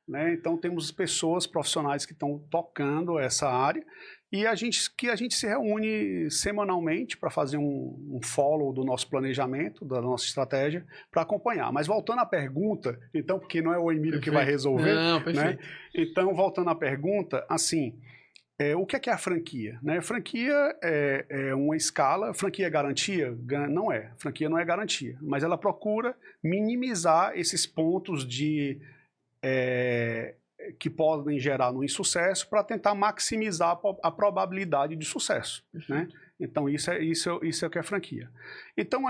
né? Então temos pessoas profissionais que estão tocando essa área e a gente se reúne semanalmente para fazer um follow do nosso planejamento, da nossa estratégia, para acompanhar. Mas voltando à pergunta, então, porque não é o Emílio que vai resolver, não, perfeito. Né? Então, voltando à pergunta, assim, o que é a franquia? Né? Franquia é uma escala. Franquia é garantia? Não é. Franquia não é garantia, mas ela procura minimizar esses pontos que podem gerar no insucesso para tentar maximizar a probabilidade de sucesso. Né? Então, isso é o que é franquia. Então,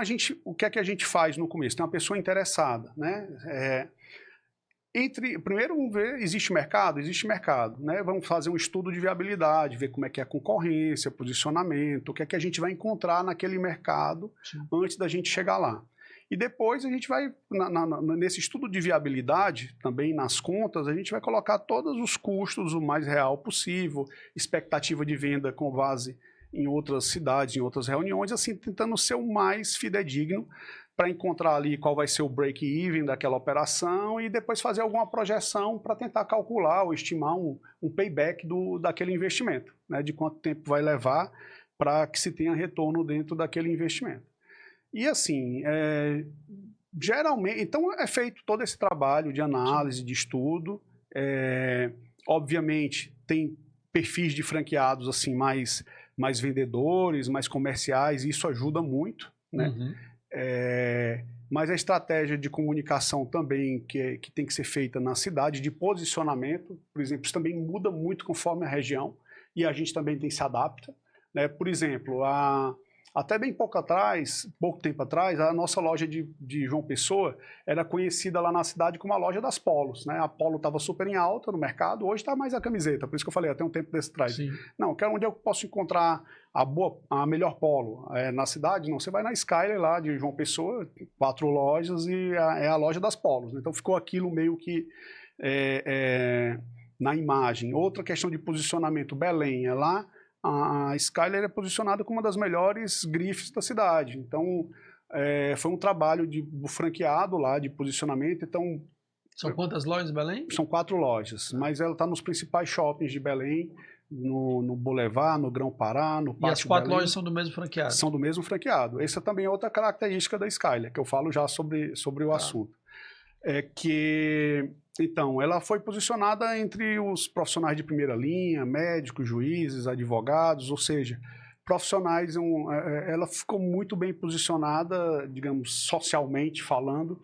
o que é que a gente faz no começo? Tem uma pessoa interessada, né? Primeiro, vamos ver, existe mercado? Existe mercado. Né? Vamos fazer um estudo de viabilidade, ver como é que é a concorrência, posicionamento, o que é que a gente vai encontrar naquele mercado antes da gente chegar lá. E depois a gente vai, nesse estudo de viabilidade, também nas contas, a gente vai colocar todos os custos o mais real possível, expectativa de venda com base em outras cidades, em outras reuniões, assim, tentando ser o mais fidedigno para encontrar ali qual vai ser o break-even daquela operação e depois fazer alguma projeção para tentar calcular ou estimar um payback daquele investimento, né, de quanto tempo vai levar para que se tenha retorno dentro daquele investimento. E assim, geralmente, então é feito todo esse trabalho de análise, de estudo. Obviamente, tem perfis de franqueados assim mais vendedores, mais comerciais, e isso ajuda muito, né? Uhum. Mas a estratégia de comunicação também que tem que ser feita na cidade, de posicionamento, por exemplo, isso também muda muito conforme a região, e a gente também se adapta. Né? Por exemplo, até bem pouco tempo atrás, a nossa loja de João Pessoa era conhecida lá na cidade como a loja das polos. Né? A polo estava super em alta no mercado, hoje está mais a camiseta, por isso que eu falei, até um tempo desse atrás. Sim. Não, onde eu posso encontrar a melhor polo? Na cidade? Não, você vai na Skyler lá de João Pessoa, 4 lojas, e é a loja das polos. Então ficou aquilo meio que na imagem. Outra questão de posicionamento, Belém, lá a Skyler é posicionada como uma das melhores grifes da cidade. Então, foi um trabalho do franqueado lá, de posicionamento. Então, são quantas lojas em Belém? São 4 lojas, mas ela está nos principais shoppings de Belém, no Boulevard, no Grão-Pará, no Pátio. E as 4 lojas são do mesmo franqueado? São do mesmo franqueado. Essa também é outra característica da Skyler, que eu falo já sobre o assunto. Então, ela foi posicionada entre os profissionais de primeira linha, médicos, juízes, advogados, ou seja, profissionais. Ela ficou muito bem posicionada, digamos, socialmente falando,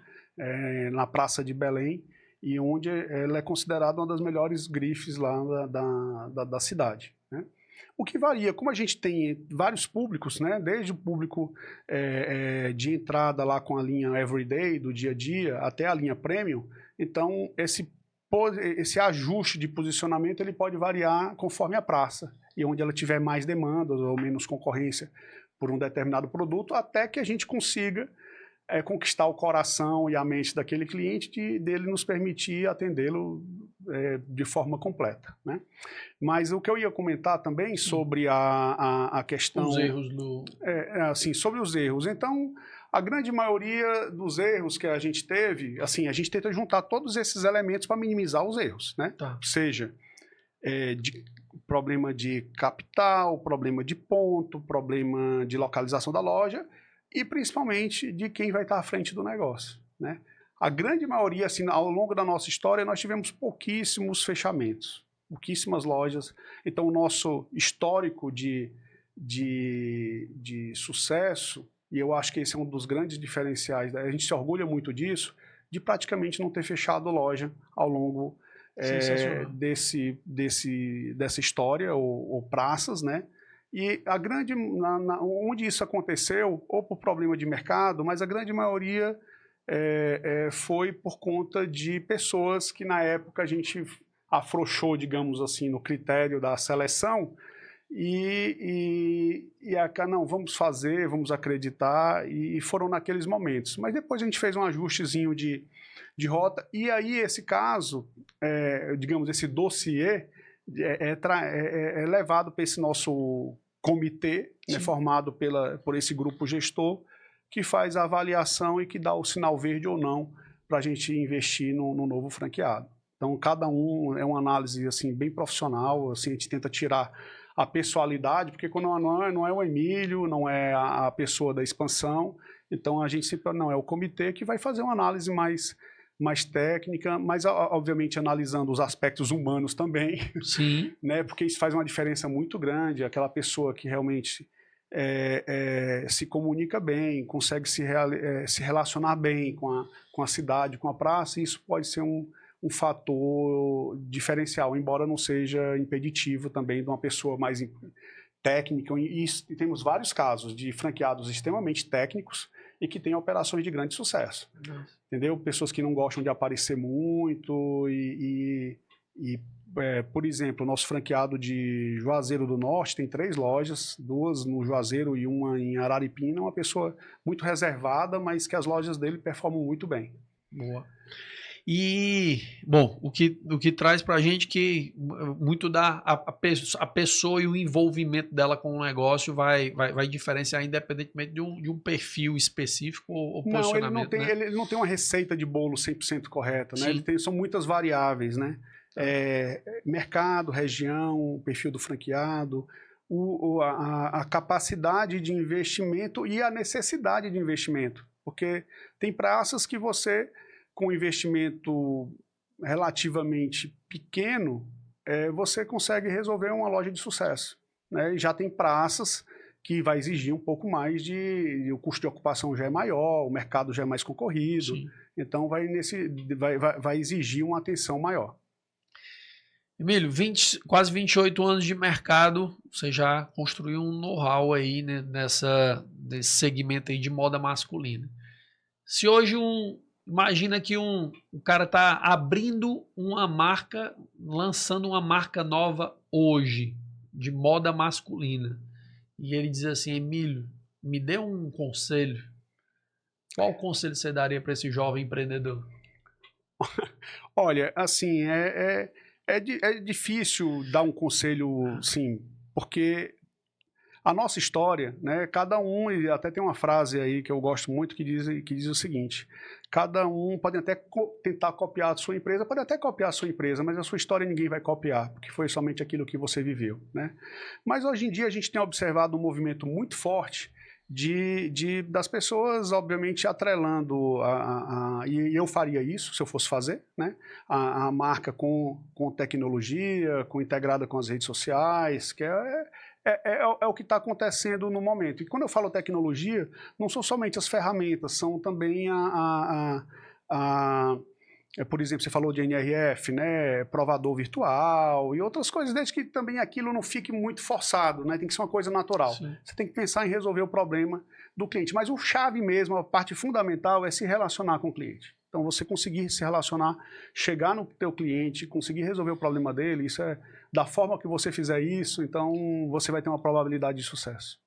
na Praça de Belém, e onde ela é considerada uma das melhores grifes lá da cidade. Né? O que varia, como a gente tem vários públicos, né, desde o público de entrada lá com a linha Everyday, do dia a dia, até a linha Premium, então esse ajuste de posicionamento ele pode variar conforme a praça, e onde ela tiver mais demanda ou menos concorrência por um determinado produto, até que a gente consiga conquistar o coração e a mente daquele cliente, dele nos permitir atendê-lo de forma completa. Né? Mas o que eu ia comentar também sobre a questão... Os erros do... assim, sobre os erros. Então, a grande maioria dos erros que a gente teve, assim, a gente tenta juntar todos esses elementos para minimizar os erros. Né? Tá. Seja de problema de capital, problema de ponto, problema de localização da loja, e principalmente de quem vai estar à frente do negócio. Né? A grande maioria, assim, ao longo da nossa história, nós tivemos pouquíssimos fechamentos, pouquíssimas lojas. Então, o nosso histórico de sucesso, e eu acho que esse é um dos grandes diferenciais, a gente se orgulha muito disso, de praticamente não ter fechado loja ao longo dessa história, ou praças, né? E a grande, onde isso aconteceu, ou por problema de mercado, mas a grande maioria foi por conta de pessoas que na época a gente afrouxou, digamos assim, no critério da seleção, e não, vamos fazer, vamos acreditar, e foram naqueles momentos. Mas depois a gente fez um ajustezinho de rota, e aí esse caso, digamos, esse dossiê é levado para esse nosso comitê, né, formado por esse grupo gestor, que faz a avaliação e que dá o sinal verde ou não para a gente investir no novo franqueado. Então, cada um é uma análise assim, bem profissional, assim, a gente tenta tirar a pessoalidade, porque quando não é o Emílio, não é a pessoa da expansão, então a gente sempre, não, é o comitê que vai fazer uma análise mais técnica, mas obviamente analisando os aspectos humanos também. Sim. Né, porque isso faz uma diferença muito grande, aquela pessoa que realmente se comunica bem, consegue se relacionar bem com a cidade, com a praça, e isso pode ser um fator diferencial, embora não seja impeditivo também de uma pessoa mais técnica. E temos vários casos de franqueados extremamente técnicos e que têm operações de grande sucesso. Entendeu? Pessoas que não gostam de aparecer muito por exemplo, o nosso franqueado de Juazeiro do Norte tem 3 lojas, 2 no Juazeiro e uma em Araripina, é uma pessoa muito reservada, mas que as lojas dele performam muito bem. Boa. E, bom, o que traz pra gente que muito a pessoa e o envolvimento dela com o negócio vai diferenciar independentemente de um perfil específico ou posicionamento. Não, ele não tem uma receita de bolo 100% correta, né? São muitas variáveis, né? Mercado, região, perfil do franqueado, a capacidade de investimento e a necessidade de investimento. Porque tem praças que você, com investimento relativamente pequeno, você consegue resolver uma loja de sucesso. Né? E já tem praças que vai exigir um pouco mais o custo de ocupação já é maior, o mercado já é mais concorrido, Sim. Então vai exigir uma atenção maior. Emílio, quase 28 anos de mercado, você já construiu um know-how aí, né, nesse segmento aí de moda masculina. Se hoje imagina que um cara está abrindo uma marca, lançando uma marca nova hoje, de moda masculina, e ele diz assim, Emílio, me dê um conselho. Qual conselho você daria para esse jovem empreendedor? Olha, assim, é difícil dar um conselho, sim, porque a nossa história, né, cada um, e até tem uma frase aí que eu gosto muito que diz o seguinte, cada um pode até tentar copiar a sua empresa, pode até copiar a sua empresa, mas a sua história ninguém vai copiar, porque foi somente aquilo que você viveu, né? Mas hoje em dia a gente tem observado um movimento muito forte das pessoas, obviamente, atrelando, e eu faria isso se eu fosse fazer, né? A marca com tecnologia, integrada com as redes sociais, que é o que está acontecendo no momento. E quando eu falo tecnologia, não são somente as ferramentas, são também por exemplo, você falou de NRF, né, provador virtual e outras coisas, desde que também aquilo não fique muito forçado, né, tem que ser uma coisa natural. Sim. Você tem que pensar em resolver o problema do cliente, mas o chave mesmo, a parte fundamental é se relacionar com o cliente. Então, você conseguir se relacionar, chegar no teu cliente, conseguir resolver o problema dele, isso da forma que você fizer isso, então você vai ter uma probabilidade de sucesso.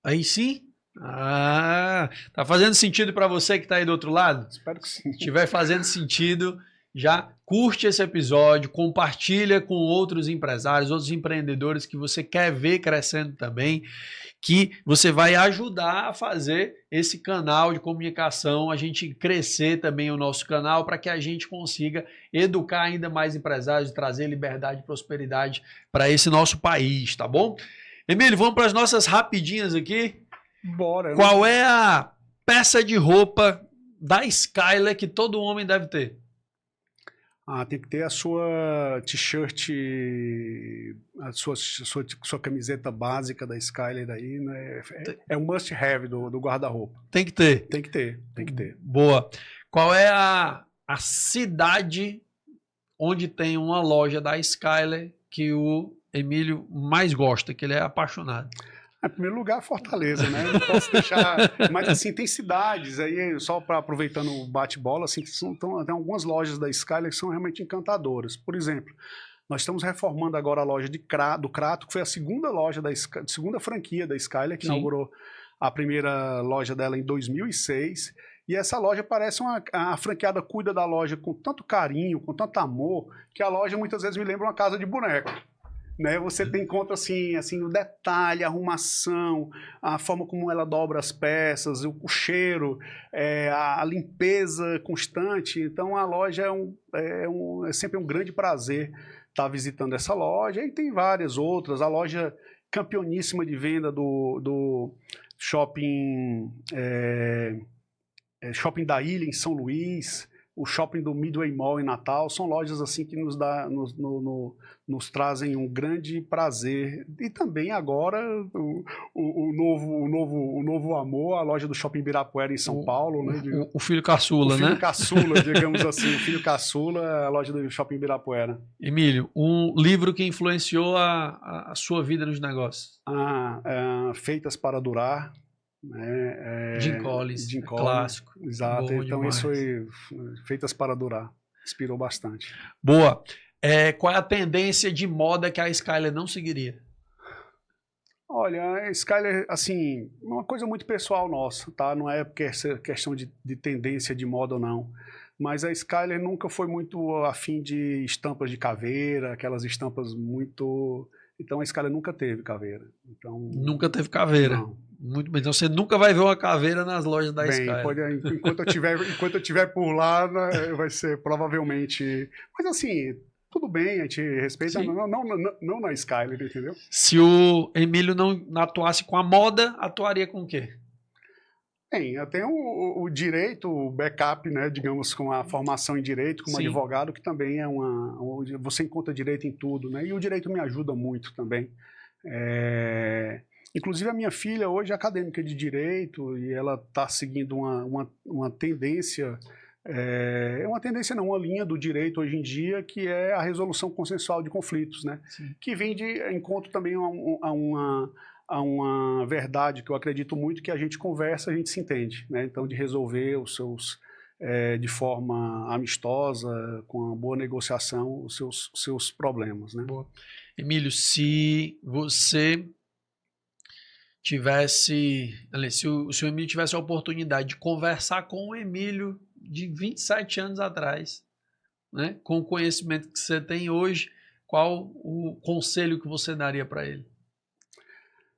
Aí sim. Tá fazendo sentido para você que tá aí do outro lado? Espero que sim. Se estiver fazendo sentido, já curte esse episódio, compartilha com outros empresários, outros empreendedores que você quer ver crescendo também, que você vai ajudar a fazer esse canal de comunicação, a gente crescer também o nosso canal para que a gente consiga educar ainda mais empresários e trazer liberdade e prosperidade para esse nosso país, tá bom? Emílio, vamos para as nossas rapidinhas aqui? Bora. Qual é a peça de roupa da Skyler que todo homem deve ter? Tem que ter a sua t-shirt, a sua camiseta básica da Skyler aí, né? É um must have do guarda-roupa. Tem que ter. Tem que ter, tem que ter. Boa. Qual é a cidade onde tem uma loja da Skyler que o Emílio mais gosta, que ele é apaixonado? Em primeiro lugar, Fortaleza, né? Não posso deixar. Mas, assim, tem cidades aí, só para aproveitando o bate-bola, assim, tem algumas lojas da Skyler que são realmente encantadoras. Por exemplo, nós estamos reformando agora a loja do Crato, que foi a segunda loja segunda franquia da Skyler, que inaugurou a primeira loja dela em 2006. E essa loja parece a franqueada cuida da loja com tanto carinho, com tanto amor, que a loja muitas vezes me lembra uma casa de boneco. Né? Você encontra assim, o detalhe, a arrumação, a forma como ela dobra as peças, o cheiro, a limpeza constante. Então a loja é sempre um grande prazer estar visitando essa loja. E tem várias outras. A loja campeoníssima de venda do shopping, shopping da Ilha em São Luís, o shopping do Midway Mall em Natal, são lojas assim que nos trazem um grande prazer. E também agora o novo amor, a loja do Shopping Ibirapuera em São Paulo. Né? O filho caçula, né? O filho caçula, digamos assim. O filho caçula, a loja do Shopping Ibirapuera. Emílio, um livro que influenciou a sua vida nos negócios? Feitas para Durar. Jim Collins, clássico. Exato. Bom então demais. isso foi Feitas para Durar. Inspirou bastante. Boa. Qual é a tendência de moda que a Skyler não seguiria? Olha, a Skyler, assim, uma coisa muito pessoal nossa, tá? Não é porque é questão de tendência de moda ou não. Mas a Skyler nunca foi muito afim de estampas de caveira, aquelas estampas muito... Então a Skyler nunca teve caveira. Então, nunca teve caveira? Não. Muito bem. Então você nunca vai ver uma caveira nas lojas da Skyler. Enquanto eu estiver por lá, né, vai ser provavelmente... Mas assim, tudo bem, a gente respeita, não na Skyler, entendeu? Se o Emílio não atuasse com a moda, atuaria com o quê? Bem, eu tenho o direito, o backup, né, digamos, com a formação em direito, como advogado, que também é você encontra direito em tudo, né? E o direito me ajuda muito também. Inclusive a minha filha hoje é acadêmica de direito e ela está seguindo uma tendência, uma linha do direito hoje em dia, que é a resolução consensual de conflitos, né? Sim. Que vem de encontro também a uma verdade que eu acredito muito, que a gente conversa, a gente se entende, né? Então, de resolver os seus, de forma amistosa, com uma boa negociação, os seus problemas, né? Boa. Emílio, se você tivesse, se o Emílio tivesse a oportunidade de conversar com o Emílio de 27 anos atrás, né, com o conhecimento que você tem hoje, qual o conselho que você daria para ele?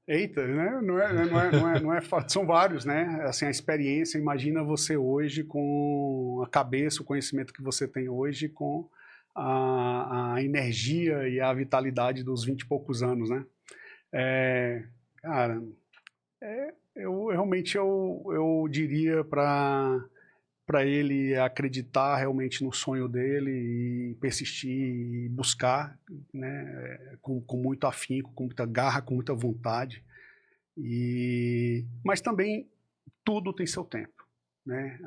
Eita, né? Não é fácil. São vários, né? Assim, a experiência, imagina você hoje com a cabeça, o conhecimento que você tem hoje, com a energia e a vitalidade dos 20 e poucos anos, né? Cara, eu realmente eu diria para ele acreditar realmente no sonho dele e persistir e buscar, né, com muito afinco, com muita garra, com muita vontade. Mas também tudo tem seu tempo, né?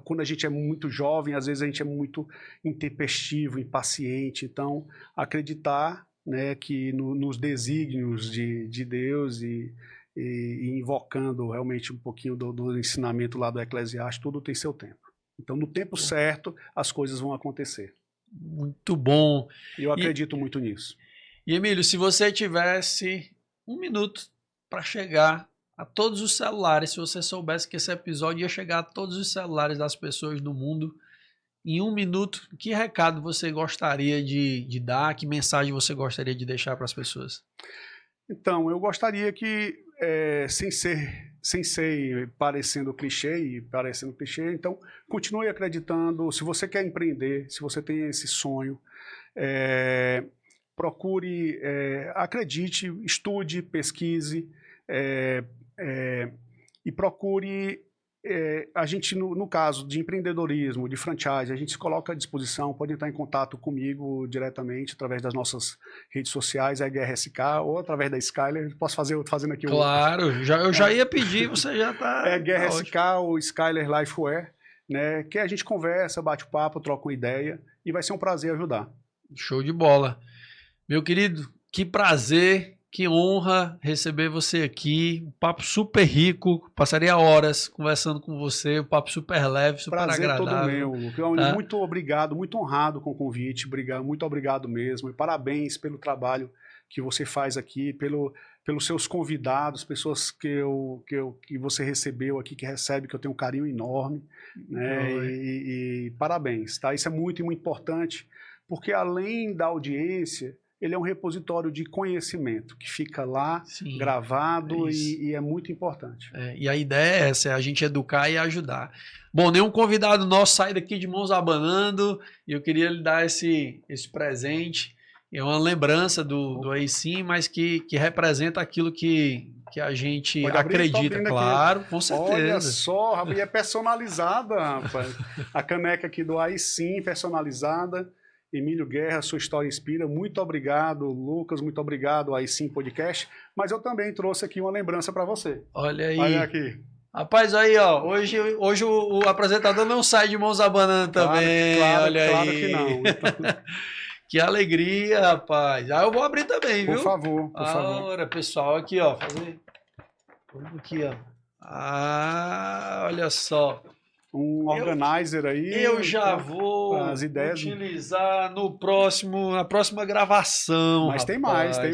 Quando a gente é muito jovem, às vezes a gente é muito intempestivo, impaciente. Então, acreditar, né, que nos desígnios de Deus e invocando realmente um pouquinho do ensinamento lá do Eclesiastes, tudo tem seu tempo. Então, no tempo certo, as coisas vão acontecer. Muito bom. Eu acredito muito nisso. E, Emílio, se você tivesse 1 minuto para chegar a todos os celulares, se você soubesse que esse episódio ia chegar a todos os celulares das pessoas do mundo, em 1 minuto, que recado você gostaria de dar? Que mensagem você gostaria de deixar para as pessoas? Então, eu gostaria que, sem ser parecendo clichê, então, continue acreditando. Se você quer empreender, se você tem esse sonho, procure, acredite, estude, pesquise, e procure a gente, no caso de empreendedorismo, de franchise, a gente se coloca à disposição, pode entrar em contato comigo diretamente através das nossas redes sociais, a GRSK, ou através da Skyler. Posso fazer, eu tô fazendo aqui Claro, eu já ia pedir, você já tá... É GRSK ou Skyler Lifeware, né? Que a gente conversa, bate o papo, troca uma ideia e vai ser um prazer ajudar. Show de bola. Meu querido, que prazer, que honra receber você aqui. Um papo super rico. Passaria horas conversando com você. Um papo super leve, super prazer agradável. todo meu, Luca. Muito obrigado, muito honrado com o convite. Muito obrigado mesmo. E parabéns pelo trabalho que você faz aqui, pelos seus convidados, pessoas que você recebeu aqui, que recebe, que eu tenho um carinho enorme. Né? E parabéns, tá? Isso é muito, muito importante, porque além da audiência, ele é um repositório de conhecimento que fica lá, sim, gravado, e é muito importante. E a ideia é essa, é a gente educar e ajudar. Bom, nenhum convidado nosso sai daqui de mãos abanando, e eu queria lhe dar esse presente. É uma lembrança do Aí-Sim, mas que representa aquilo que a gente acredita, claro, aqui. Com certeza. Olha só, rapaz, e é personalizada, rapaz. A caneca aqui do Aí-Sim, personalizada. Emílio Guerra, sua história inspira. Muito obrigado, Lucas. Muito obrigado, Aí-Sim Podcast. Mas eu também trouxe aqui uma lembrança para você. Olha aí. Olha aqui. Rapaz, aí, ó. Hoje o apresentador não sai de mãos abanando também. Olha claro aí. Que não. Então... Que alegria, rapaz. Eu vou abrir também, viu? Por favor, por favor. Ora, pessoal, aqui, ó. Vamos aqui, ó. Olha só. Um organizer aí. Eu já vou utilizar na próxima gravação. Mas rapaz, tem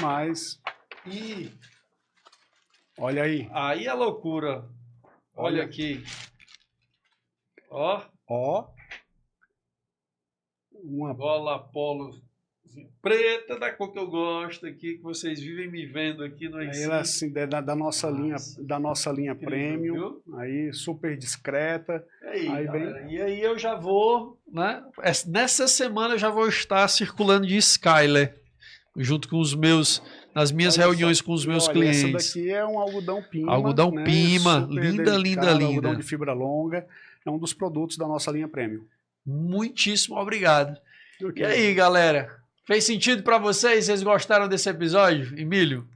mais. E olha aí. Aí é loucura. Olha aqui. Ó. Uma bola polo preta, da cor que eu gosto aqui, que vocês vivem me vendo aqui no Aí-Sim. Ela assim, da nossa linha premium, aí super discreta. E aí eu já vou, né? Nessa semana eu já vou estar circulando de Skyler, junto com nas minhas reuniões com os meus clientes. Essa daqui é um algodão Pima. Algodão, né? Pima, linda. Algodão de fibra longa, é um dos produtos da nossa linha premium. Muitíssimo obrigado. Okay. E aí, galera? Fez sentido para vocês? Vocês gostaram desse episódio? Emílio,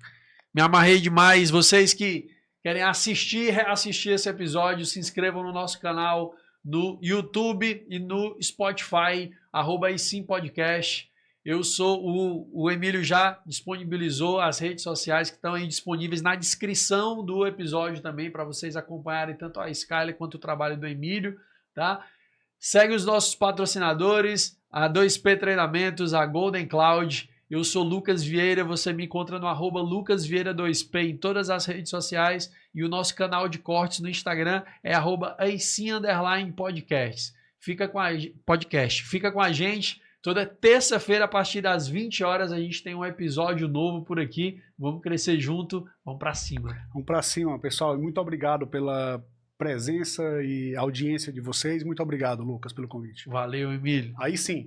me amarrei demais. Vocês que querem assistir e reassistir esse episódio, se inscrevam no nosso canal no YouTube e no Spotify, @Aí-Sim Podcast. Eu sou o Emílio, já disponibilizou as redes sociais que estão aí disponíveis na descrição do episódio também, para vocês acompanharem tanto a Skyler quanto o trabalho do Emílio, tá? Segue os nossos patrocinadores, a 2P Treinamentos, a Golden Cloud. Eu sou Lucas Vieira, você me encontra no @LucasVieira2P em todas as redes sociais, e o nosso canal de cortes no Instagram é @Aí-Sim_podcast. Fica com a gente. Toda terça-feira, a partir das 20 horas, a gente tem um episódio novo por aqui. Vamos crescer junto, vamos para cima. Vamos para cima, pessoal. Muito obrigado pela presença e audiência de vocês. Muito obrigado, Lucas, pelo convite. Valeu, Emílio. Aí sim.